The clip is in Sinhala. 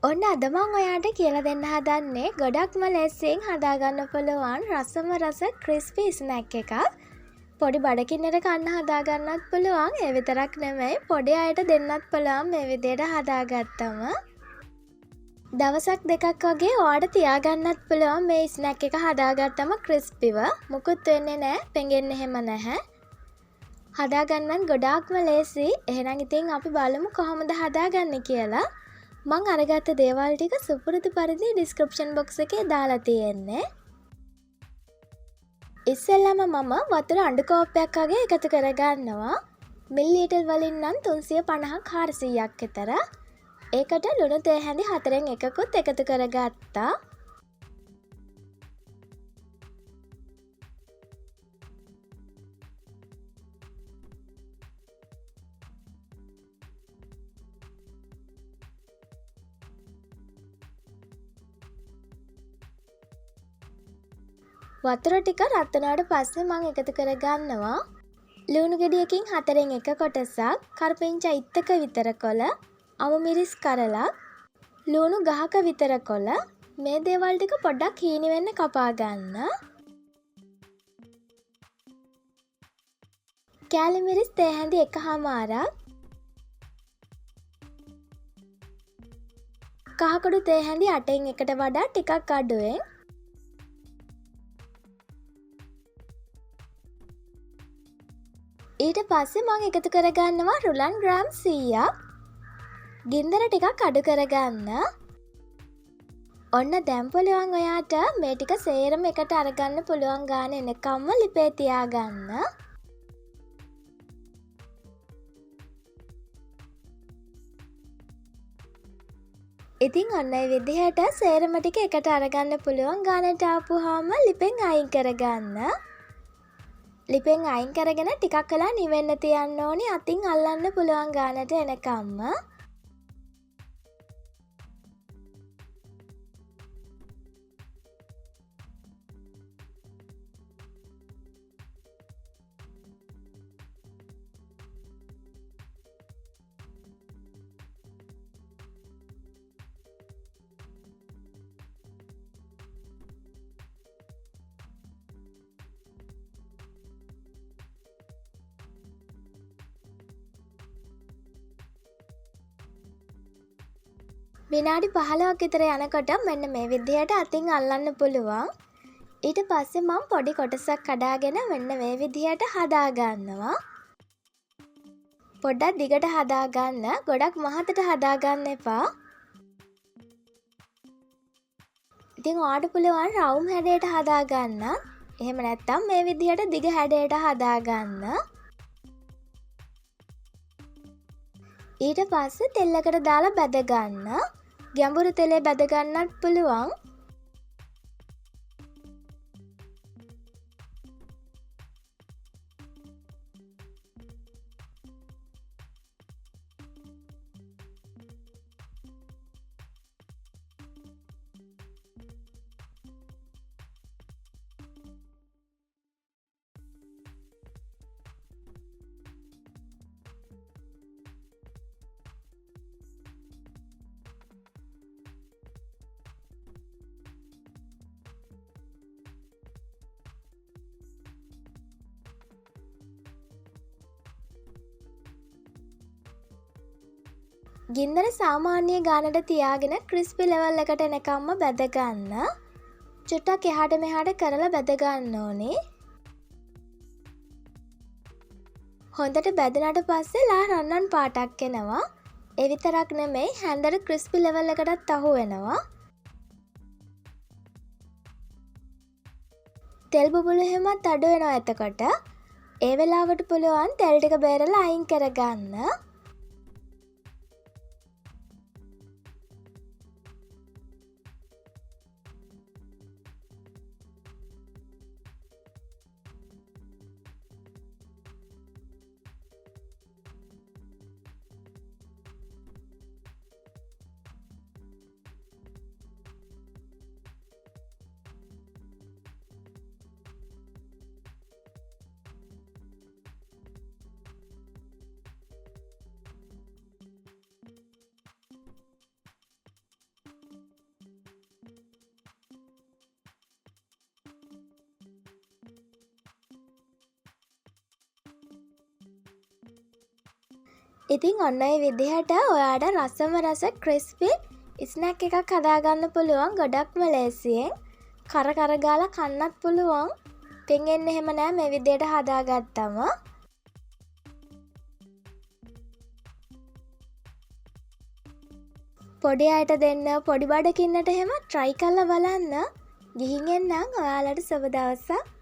ඔන්න අද මං ඔයාට කියලා දෙන්න හදන්නේ ගොඩක්ම ලේසියෙන් හදාගන්න පුළුවන් රසම රස ක්‍රිස්පි ස්නැක් එකක්. පොඩි බඩකින්නට කන්න හදාගන්නත් පුළුවන්. ඒ විතරක් නෙමෙයි පොඩි අයට දෙන්නත් පුළුවන් මේ විදිහට හදාගත්තම. දවසක් දෙකක් වගේ ඔයාට තියාගන්නත් පුළුවන් මේ ස්නැක් එක හදාගත්තම ක්‍රිස්පිව. මුකුත් වෙන්නේ නැහැ, පෙඟෙන්නේ එහෙම නැහැ. හදාගන්නත් ගොඩාක්ම ලේසි. එහෙනම් ඉතින් අපි බලමු කොහොමද හදාගන්නේ කියලා. මං අරගත්ත දේවල් ටික සුපුරුදු පරිදි ඩිස්ක්‍රිප්ෂන් බොක්ස් එකේ දාලා තියෙන්නේ. ඉස්සෙල්ලාම මම වතුර අඬු කෝප්පයක් වගේ එකතු කරගන්නවා. මිලිලීටර් වලින් නම් 350ක් 400ක් විතර. ඒකට ලුණු තේ හැඳි 4න් එකකුත් එකතු කරගත්තා. වතුර ටික රත් වුණාට පස්සේ මම එකතු කරගන්නවා ලුණු ගෙඩියකින් 4න් එක කොටසක්, කරපිංචා ඉත්තක විතර කොළ, අමු මිරිස් කරලක්, ලුණු ගහක විතර කොළ. මේ දේවල් ටික පොඩ්ඩක් හීනි වෙන්න කපා ගන්න. කෑලි මිරිස් තේ හැඳි එකහමාරක්, කහකුඩු තේ හැඳි 8න් එකට වඩා ටිකක් අඩුවෙන්, ඊට පස්සේ මම එකතු කරගන්නවා රුලන් ග්‍රෑම් 100ක්. ගින්දර ටිකක් අඩු කරගන්න. ඔන්න දැන් පුළුවන් ඔයාට මේ ටික සේරම එකට අරගන්න පුළුවන් ගාන එනකම්ම ලිපේ තියාගන්න. ඉතින් ඔන්න ඒ විදිහට සේරම ටික එකට අරගන්න පුළුවන් ගානට ආපුවාම ලිපෙන් අයින් කරගන්න. ලිපෙන් අයින් කරගෙන ටිකක් වෙලා නිවෙන්න තියන්න ඕනි අතින් අල්ලන්න පුළුවන් ගානට එනකම්ම. විනාඩි 15ක් විතර යනකොට මෙන්න මේ විදිහට අතින් අල්ලන්න පුළුවන්. ඊට පස්සේ මම පොඩි කොටසක් කඩාගෙන මෙන්න මේ විදිහට හදා ගන්නවා. පොඩ්ඩක් දිගට හදා ගන්න, ගොඩක් මහතට හදා ගන්න එපා. ඉතින් ඔයාට පුළුවන් රවුම් හැඩයට හදා ගන්න. එහෙම නැත්නම් මේ විදිහට දිග හැඩයට හදා ගන්න. ඊට පස්සේ තෙල්ලකට දාලා බැද ගන්න. ගැඹුරු තෙලේ බැද ගන්නත් පුළුවන්. ගින්දර සාමාන්‍ය ගානට තියාගෙන ක්‍රිස්පි ලෙවල් එකට එනකම්ම බැද ගන්න. චුට්ටක් එහාට මෙහාට කරලා බැද ගන්න ඕනේ. හොඳට බැදුනට පස්සේ ලා රන්නන් පාටක් එනවා. ඒ විතරක් නෙමෙයි හැන්දර ක්‍රිස්පි ලෙවල් එකටත් අහු වෙනවා. තෙල් බුබුලු හැමත් අඩු වෙනවා එතකොට. ඒ වෙලාවට පුළුවන් තෙල් ටික බේරලා අයින් කරගන්න. ඉතින් ඔන්න ඔය විදිහට ඔයාට රසම රස ක්‍රිස්පි ස්නැක් එකක් හදාගන්න පුළුවන් ගොඩක්ම ලේසියෙන්. කර කර ගාලා කන්නත් පුළුවන්. පෙඟෙන්න එහෙම නෑ මේ විදිහට හදාගත්තම. පොඩි අයට දෙන්න පොඩි බඩකින්නට එහෙම try කරලා බලන්න. ගිහින් එන්නම් ඔයාලට සුබ දවසක්.